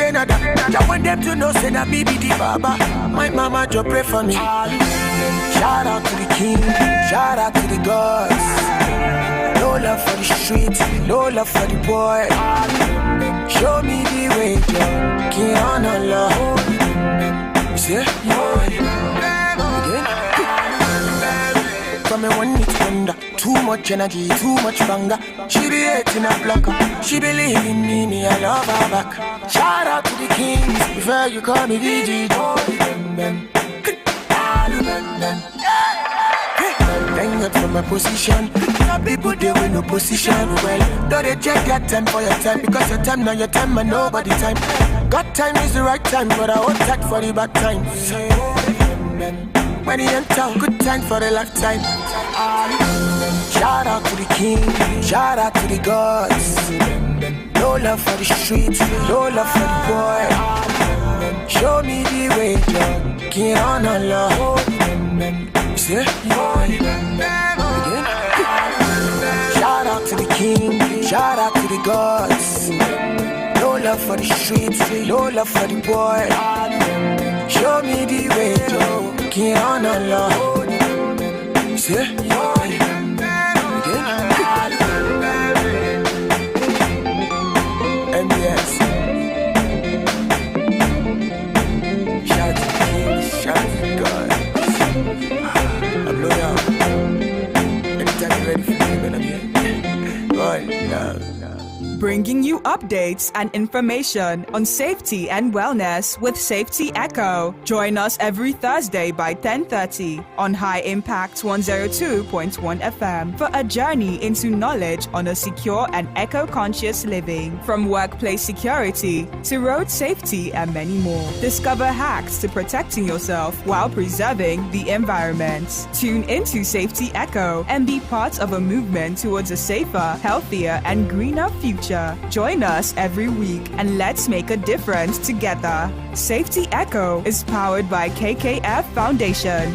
say nada. I want them to know say na me be the baba. My mama just pray for me. Shout out to the king, shout out to the gods. No love for the streets, no love for the boy. Show me the way, yo. King on love. You see? Again? Come and one it under. Too much energy, too much banger. She be hating a blocker. She believe in me, I love her back. Shout out to the kings, before you call me VG. Thank God for my position. Some people they with no position. Well, don't they check your time for your time, because your time now your time and nobody time. God time is the right time, but I won't take for the bad time. When he enter, good time for the lifetime. Shout out to the king, shout out to the gods. No love for the streets, no love for the boy. Show me the way, yo. King on love. See? Again? Shout out to the king, shout out to the gods. No love for the streets, no love for the boy. Show me the way, yo. King on love. See? Again? MBS. Shout to the king, shout to the gods. I'm loyal. Anytime you're ready for me, man, I'm here. God, no. Bringing you updates and information on safety and wellness with Safety Echo. Join us every Thursday by 10:30 on High Impact 102.1 FM for a journey into knowledge on a secure and eco-conscious living. From workplace security to road safety and many more. Discover hacks to protecting yourself while preserving the environment. Tune into Safety Echo and be part of a movement towards a safer, healthier, and greener future. Join us every week and let's make a difference together. Safety Echo is powered by KKF Foundation.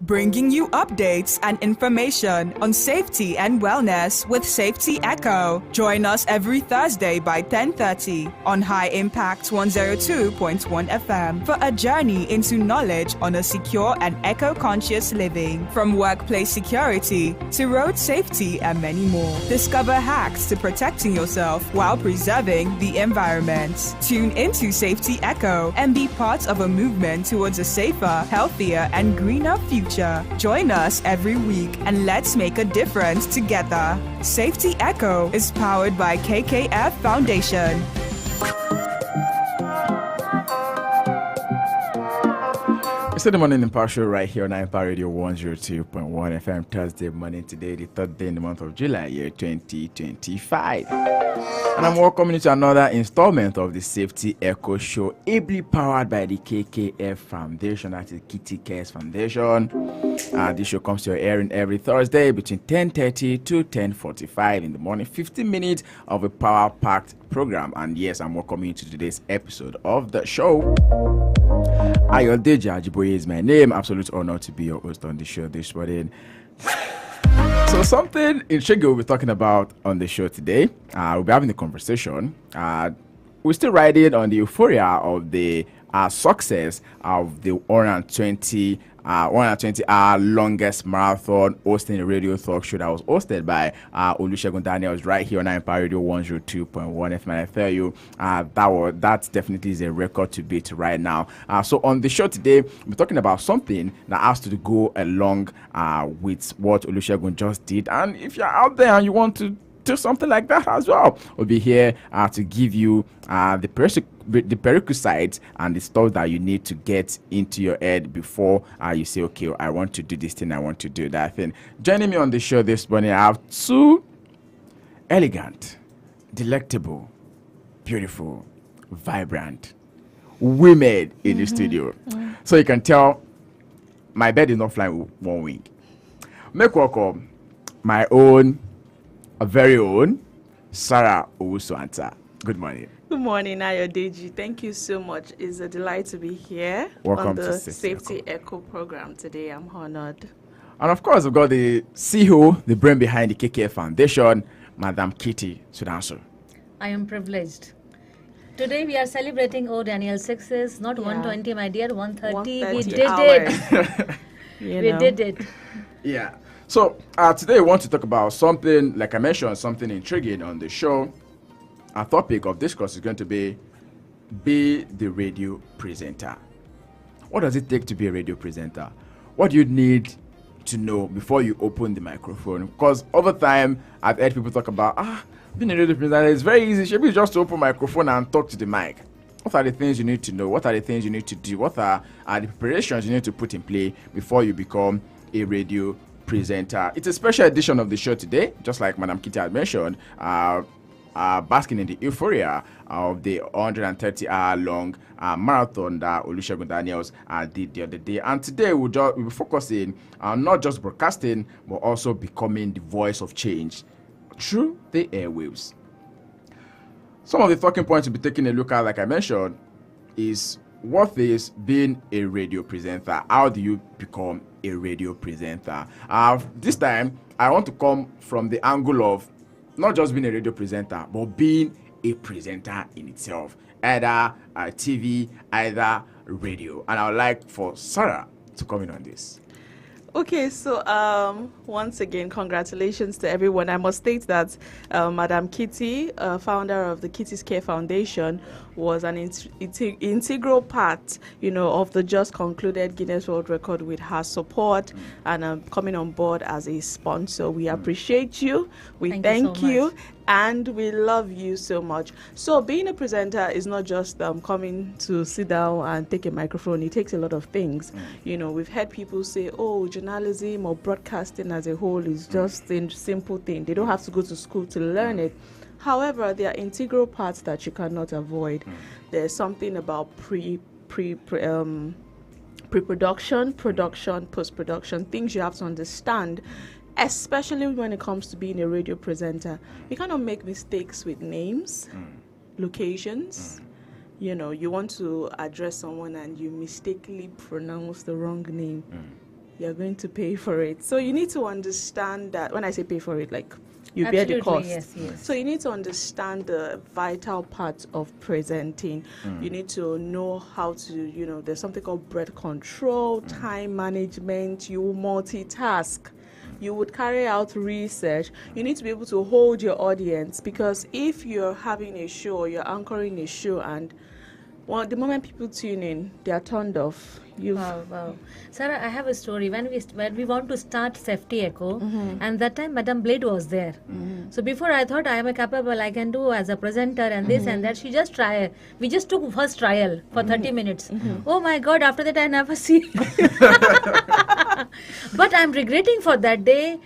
Bringing you updates and information on safety and wellness with Safety Echo. Join us every Thursday by 10:30 on High Impact 102.1 FM for a journey into knowledge on a secure and eco-conscious living. From workplace security to road safety and many more. Discover hacks to protecting yourself while preserving the environment. Tune into Safety Echo and be part of a movement towards a safer, healthier, and greener future. Join us every week and let's make a difference together. Safety Echo is powered by KKF Foundation. It's the Morning Impact Show right here on Impact Radio 102.1 FM Thursday morning today, the third day in the month of July, year 2025. And I'm welcoming you to another installment of the Safety Echo Show, ably powered by the KKF Foundation, that is Kitty Cares Foundation. This show comes to your airing every Thursday between 10:30 to 10:45 in the morning, 15 minutes of a power-packed program. And yes, I'm welcoming you to today's episode of the show. Ayodeji Ajiboye is my name. Absolute honor to be your host on the show this morning. So something intriguing we'll be talking about on the show today. We'll be having a conversation. We're still riding on the euphoria of the success of the 120-hour longest marathon hosting a radio talk show that was hosted by Olusegun Daniels right here on Empire Radio 102.1 FM. I tell you, that definitely is a record to beat right now. So on the show today, we're talking about something that has to go along with what Olusegun just did. And if you're out there and you want to do something like that as well, we'll be here to give you the prerequisites and the stuff that you need to get into your head before you say, okay, I want to do this thing, I want to do that thing. Joining me on the show this morning, I have two elegant, delectable, beautiful, vibrant women in the studio. So you can tell my bed is not flying with one wing. Make welcome my own, a very own, Sarah Owusu-Ansah. Good morning. Good morning, Ayodeji. Thank you so much. It's a delight to be here Welcome on the to Safety Echo program today. I'm honored. And of course, we've got the CEO, the brain behind the KKF Foundation, Madam Kitty Sudanso. I am privileged. Today we are celebrating O Daniel 6s, not 120, my dear, 130. We 130 did hours. it. We did it. Yeah. So today we want to talk about something, like I mentioned, something intriguing on the show. Our topic of discourse is going to be the radio presenter. What does it take to be a radio presenter? What do you need to know before you open the microphone? Because over time, I've heard people talk about, being a radio presenter is very easy. Should be just to open microphone and talk to the mic. What are the things you need to know? What are the things you need to do? What are the preparations you need to put in play before you become a radio presenter? It's a special edition of the show today, just like Madam Kitty had mentioned, basking in the euphoria of the 130-hour-long marathon that Olusegun Daniels did the other day. And today we'll be focusing on not just broadcasting, but also becoming the voice of change through the airwaves. Some of the talking points we'll be taking a look at, like I mentioned, is what is being a radio presenter? How do you become a radio presenter? This time, I want to come from the angle of not just being a radio presenter, but being a presenter in itself, either TV, either radio. And I would like for Sarah to come in on this. Okay, so once again, congratulations to everyone. I must state that Madam Kitty, founder of the Kitty's Care Foundation, was an integral part, of the just concluded Guinness World Record with her support and coming on board as a sponsor. We appreciate you. We thank you. And we love you so much. So being a presenter is not just coming to sit down and take a microphone. It takes a lot of things. We've heard people say, journalism or broadcasting as a whole is just a simple thing. They don't have to go to school to learn it. However, there are integral parts that you cannot avoid. There's something about pre-production, production, post-production, things you have to understand. Especially when it comes to being a radio presenter, you cannot make mistakes with names, locations. You want to address someone and you mistakenly pronounce the wrong name. You're going to pay for it. So you need to understand that. When I say pay for it, like you bear the cost. Yes. So you need to understand the vital parts of presenting. You need to know how to, there's something called breath control, time management. You multitask. You would carry out research. You need to be able to hold your audience, because if you're having a show, you're anchoring a show, and the moment people tune in, they are turned off. Wow. Sarah, I have a story. When we want to start Safety Echo, and that time Madam Blade was there. So before I thought I am capable, I can do as a presenter and this and that. She just tried. We just took first trial for 30 minutes. Oh my God! After that I never see. But I'm regretting for that day.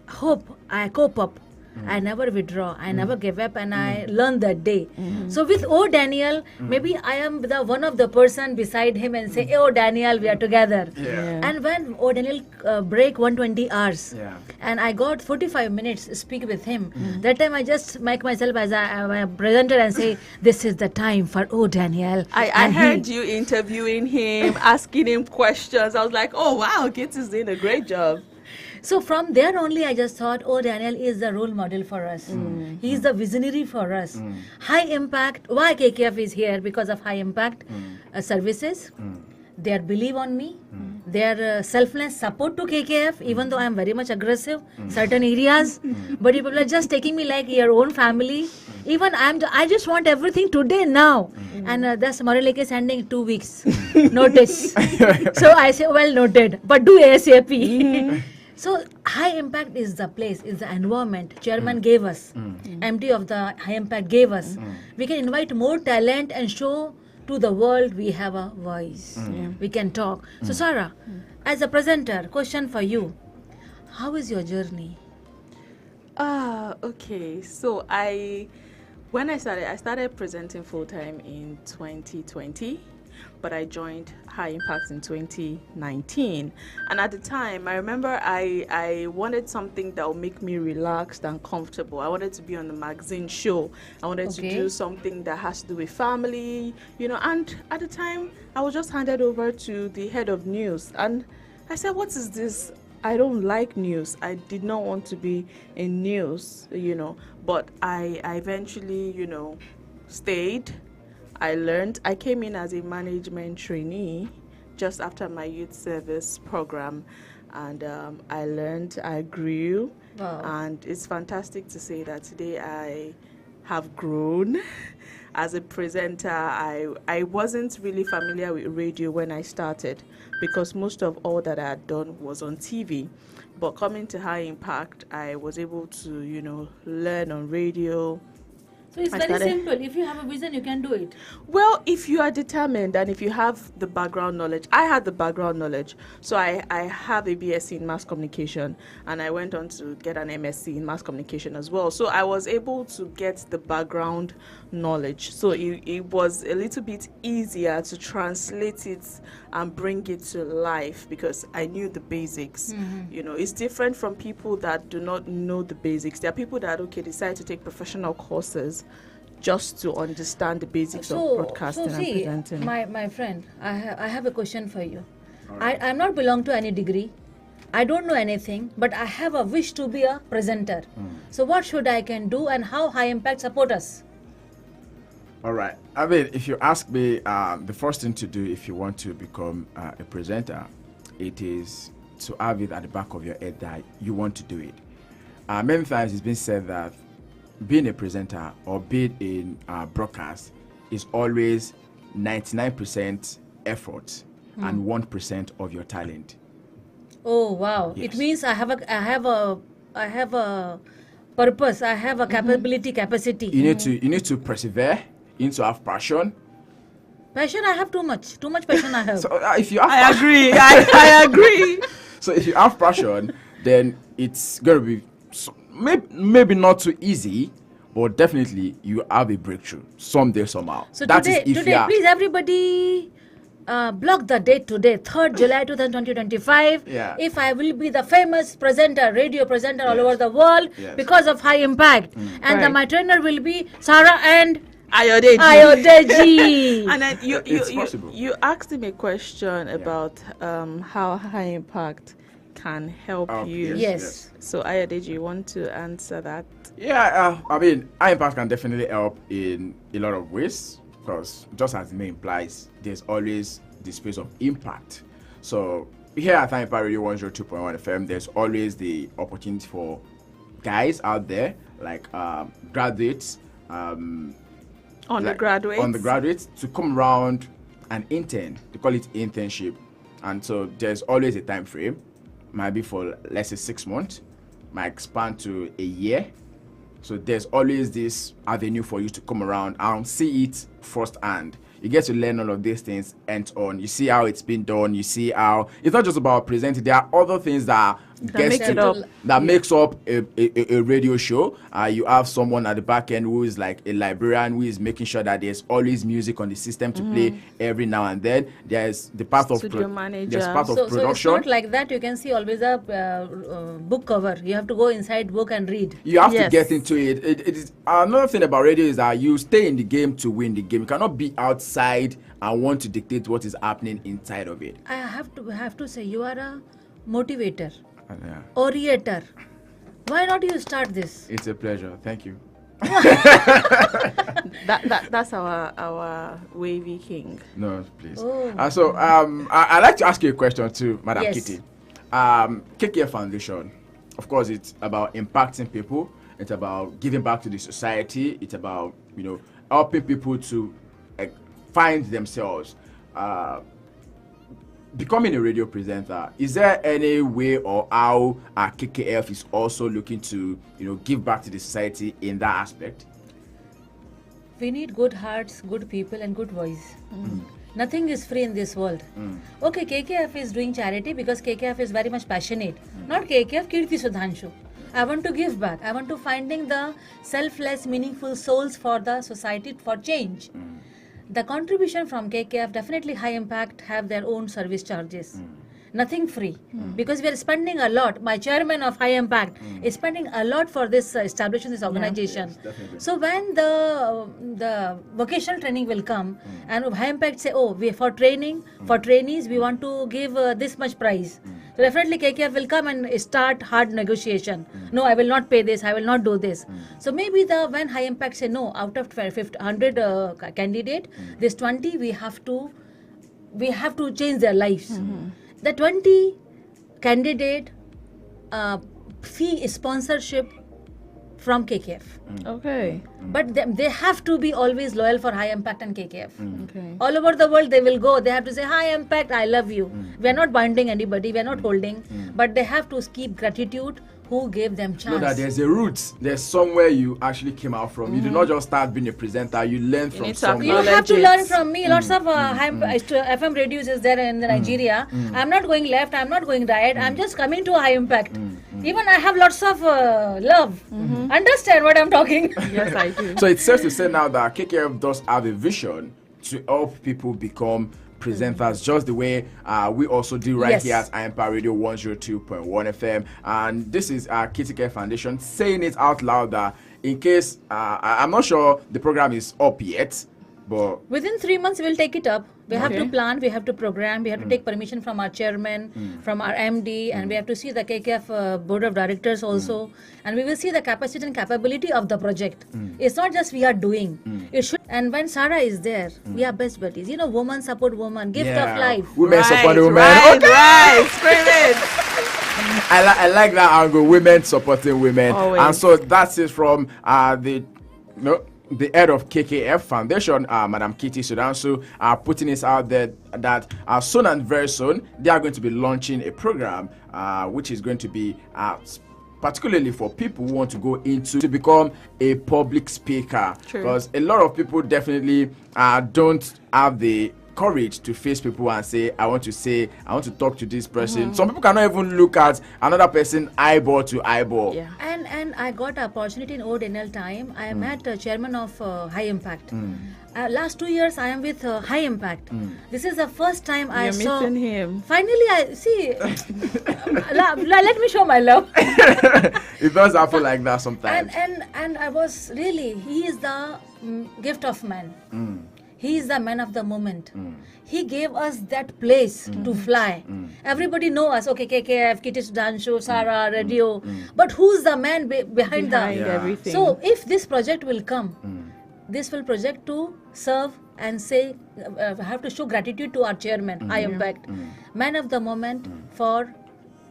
Hope I cope up. I never withdraw. I never gave up, and I learned that day. So with Daniel, maybe I am one of the person beside him and say, "Oh Daniel, we are together." And when Daniel break 120 hours, and I got 45 minutes to speak with him. That time I just make myself as a presenter and say, "This is the time for Daniel." I heard you interviewing him, asking him questions. I was like, "Oh wow, Kitty's doing a great job." So from there only I just thought, Daniel is the role model for us. He is the visionary for us. High impact. Why KKF is here? Because of high impact services. Their belief on me. Their selfless support to KKF, even though I am very much aggressive certain areas. But people are just taking me like your own family. Even I just want everything today, now. And that's Moreleke sending 2 weeks notice. So I say, well, noted. But do ASAP. So high impact is the place, is the environment Chairman gave us, MD of the high impact gave us. We can invite more talent and show to the world we have a voice. We can talk. So Sarah, as a presenter, question for you. How is your journey? Okay. So when I started presenting full time in 2020. But I joined High Impact in 2019. And at the time, I remember I wanted something that would make me relaxed and comfortable. I wanted to be on the magazine show. I wanted to do something that has to do with family, and at the time, I was just handed over to the head of news. And I said, what is this? I don't like news. I did not want to be in news, but I eventually, stayed. I learned. I came in as a management trainee just after my youth service program, and I learned, I grew, Wow. and it's fantastic to say that today I have grown. As a presenter, I wasn't really familiar with radio when I started because most of all that I had done was on TV. But coming to High Impact, I was able to, learn on radio. So it's I very started- simple. If you have a vision, you can do it. Well, if you are determined and if you have the background knowledge, I had the background knowledge. So I have a BSc in mass communication and I went on to get an MSc in mass communication as well. So I was able to get the background knowledge. So it was a little bit easier to translate it and bring it to life because I knew the basics. It's different from people that do not know the basics. There are people that, decide to take professional courses just to understand the basics of broadcasting and see, presenting. my friend, I have a question for you. I'm not belong to any degree. I don't know anything, but I have a wish to be a presenter. So what should I can do and how High Impact support us? All right. I mean, if you ask me, the first thing to do if you want to become a presenter, it is to have it at the back of your head that you want to do it. Many times it's been said that being a presenter or being in broadcast is always 99% effort and 1% of your talent. Oh wow! Yes. It means I have a purpose. I have a capacity. You need to persevere. You need to have passion. Passion. I have too much passion. I have. So if you have I agree. I agree. So if you have passion, then it's gonna be maybe not too easy, but definitely you have a breakthrough someday somehow. So That is today, if you are. please everybody block the date today, 3rd July 2025. Yeah. If I will be the famous presenter, radio presenter all Yes. over the world Yes. because of High Impact, and Right. my trainer will be Sarah and Ayodeji. Ayodeji. And then It's possible. you asked him a question about how High Impact can help you. Yes. So Ayodeji, you want to answer that? Yeah, I mean, impact can definitely help in a lot of ways because, just as the name implies, there's always the space of impact. So here at Impact Radio 102.1 FM, there's always the opportunity for guys out there like graduates, undergraduates to come around and intern. They call it internship, and so there's always a time frame. Might be for let's say 6 months, might expand to a year. So there's always this avenue for you to come around and see it firsthand. You get to learn all of these things and on. You see how it's been done. You see how it's not just about presenting. There are other things that make it up. makes up a radio show. You have someone at the back end who is like a librarian who is making sure that there's always music on the system to play every now and then. There's the part of Studio manager. there's part of So it's production. not like that. You can see always a book cover. You have to go inside book and read. You have to Yes. get into it. It is another thing about radio is that you stay in the game to win the game. You cannot be outside and want to dictate what is happening inside of it. I have to say you are a motivator, Yeah. orator. Why not you start this? It's a pleasure. Thank you. That's our wavy king. No, please. Oh. I'd like to ask you a question too, Madam Yes. Kitty. KKF Foundation, of course, it's about impacting people. It's about giving back to the society. It's about helping people to find themselves. Becoming a radio presenter, is there any way or how KKF is also looking to give back to the society in that aspect? We need good hearts, good people, and good voice. Nothing is free in this world. Okay, KKF is doing charity because KKF is very much passionate. Not KKF, Kirti Sudhanshu. I want to give back. I want to finding the selfless, meaningful souls for the society for change. The contribution from KKF, definitely High Impact have their own service charges. Nothing free because we are spending a lot. My chairman of High Impact is spending a lot for this establishing this organization. Yes, definitely. So when the vocational training will come and High Impact say, oh, we for training for trainees we want to give this much price. So definitely KKF will come and start hard negotiation. No, I will not pay this. I will not do this. So maybe when high impact say no, out of 100 candidate, this 20 we have to change their lives. The 20 candidate fee sponsorship from KKF. Okay. But they have to be always loyal for high impact and KKF. Okay. All over the world they will go. They have to say, high impact, I love you. We are not binding anybody. We are not holding. But they have to keep gratitude who gave them chance. Know that there's a root. There's somewhere you actually came out from. You did not just start being a presenter. You learned from need to somewhere. You have to Acknowledge learn it. from me. Lots of FM radios is there in Nigeria. I'm not going left. I'm not going right. I'm just coming to high impact. Even I have lots of love. Understand what I'm talking? Yes, I do. So it's safe to say now that KKF does have a vision to help people become presenters, just the way we also do right Yes. here at Empire Radio 102.1 FM. And this is Kitty Care Foundation saying it out loud that in case, I'm not sure the program is up yet, but Within 3 months, we'll take it up. We have to Okay. plan, we have to program, we have to take permission from our chairman, from our MD, and we have to see the KKF board of directors also. And we will see the capacity and capability of the project. It's not just we are doing. It should. And when Sarah is there, we are best buddies. You know, woman support woman, gift of life. Women support women. Right, Okay. right. Scream it. I like that angle, women supporting women. Always. And so that's it from the head of KKF Foundation, Madam Kitty Sudansu, putting this out there that soon and very soon they are going to be launching a program which is going to be particularly for people who want to go into to become a public speaker. True. Because a lot of people definitely don't have the courage to face people and say, I want to talk to this person. Some people cannot even look at another person eyeball to eyeball. Yeah. And I got an opportunity in ODNL time. I met chairman of High Impact. Last 2 years, I am with High Impact. This is the first time I You're saw. meeting him. Finally, I see. Let me show my love. It does happen like that sometimes. And I was really. He is the gift of man. He is the man of the moment. He gave us that place to fly. Everybody know us. Okay, KKF, Kitty Sudanshu, Sarah, radio. But who's the man behind Behind the? everything. So if this project will come, this will project to serve and say, have to show gratitude to our chairman, High Impact, man of the moment for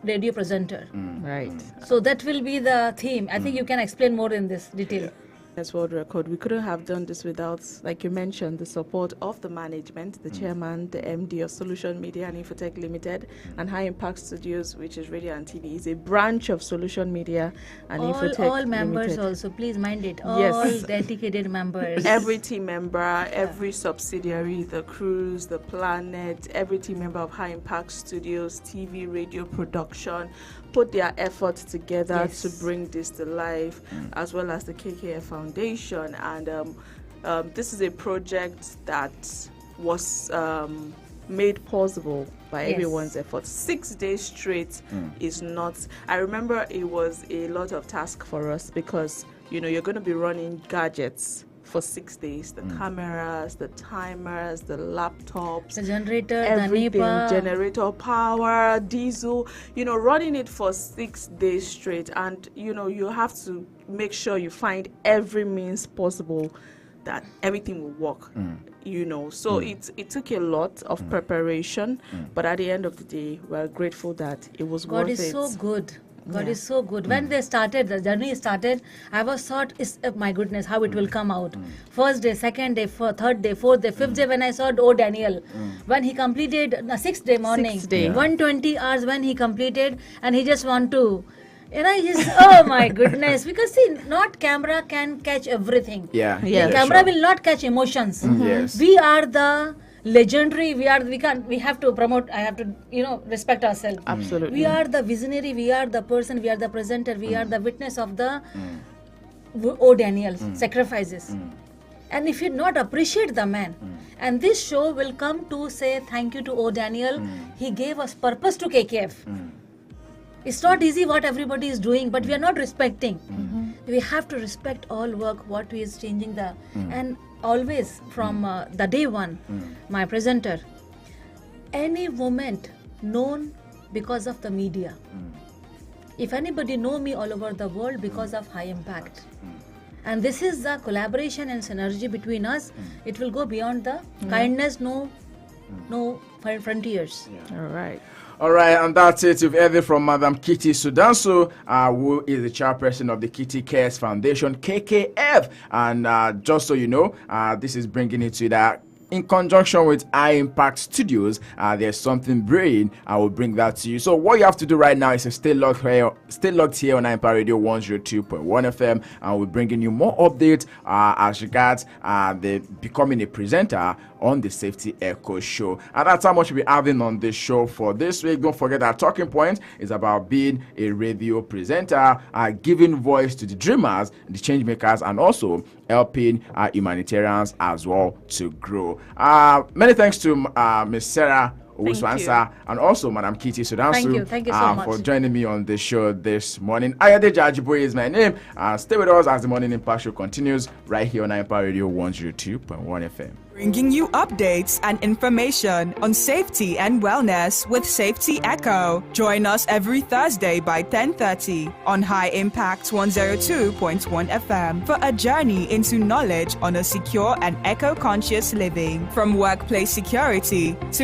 radio presenter. Right. So that will be the theme. I think you can explain more in this detail. As world record, we couldn't have done this without, like you mentioned, the support of the management, the chairman, the MD of Solution Media and Infotech Limited, and High Impact Studios, which is radio and TV, is a branch of Solution Media and Infotech All members Limited. also, please mind it. Yes. All dedicated members. Every team member, every subsidiary, the Cruise, the Planet, every team member of High Impact Studios, TV, radio production, put their efforts together Yes. to bring this to life, as well as the KKF Foundation. And this is a project that was made possible by Yes. everyone's efforts. 6 days straight is not. I remember it was a lot of task for us because you're going to be running gadgets for 6 days: the cameras, the timers, the laptops, The generator, everything, the NEPA. generator power, diesel, running it for 6 days straight. And you have to make sure you find every means possible that everything will work. So it took a lot of preparation, but at the end of the day, we're grateful that it was God worth is it. so good. God Yeah. is so good. When they started, the journey started, I was thought, my goodness, how it will come out. First day, second day, third day, fourth day, fifth day, when I saw Daniel, when he completed, sixth day morning, Sixth day. 120 hours when he completed, and he just want to, oh my goodness, because see, not camera can catch everything. Yeah. Yeah. Camera sure. will not catch emotions. Yes. We are the legendary. We have to promote. I have to, respect ourselves. Absolutely. We are the visionary. We are the person. We are the presenter. We are the witness of the Daniel's sacrifices. And if you not appreciate the man, and this show will come to say thank you to Daniel. He gave us purpose to KKF. It's not easy what everybody is doing, but we are not respecting. We have to respect all work, what we is changing the, and always from the day one, my presenter, any moment known because of the media. If anybody know me all over the world, because of High Impact. And this is the collaboration and synergy between us. It will go beyond the kindness, no frontiers. All right. All right, and that's it. You've heard it from Madam Kitty Sudansu, who is the chairperson of the Kitty Cares Foundation, KKF. And just so you know, this is bringing it to that. In conjunction with High Impact Studios, there's something brewing. I will bring that to you. So what you have to do right now is to stay locked here on Empire Radio 102.1 FM, and we're bringing you more updates as regards the becoming a presenter on the Safety Echo Show. And that's how much we'll be having on this show for this week. Don't forget our talking point is about being a radio presenter, giving voice to the dreamers, the change makers, and also helping humanitarians as well to grow. Many thanks to Ms. Sarah Owusu-Ansah and also Madam Kitty Sudansu. Thank you so much for joining me on the show this morning. Ayadeja Ajiboye is my name. Stay with us as the Morning Impact Show continues right here on Empire Radio 102.1 FM. Bringing you updates and information on safety and wellness with Safety Echo. Join us every Thursday by 10:30 on High Impact 102.1 FM for a journey into knowledge on a secure and eco-conscious living. From workplace security to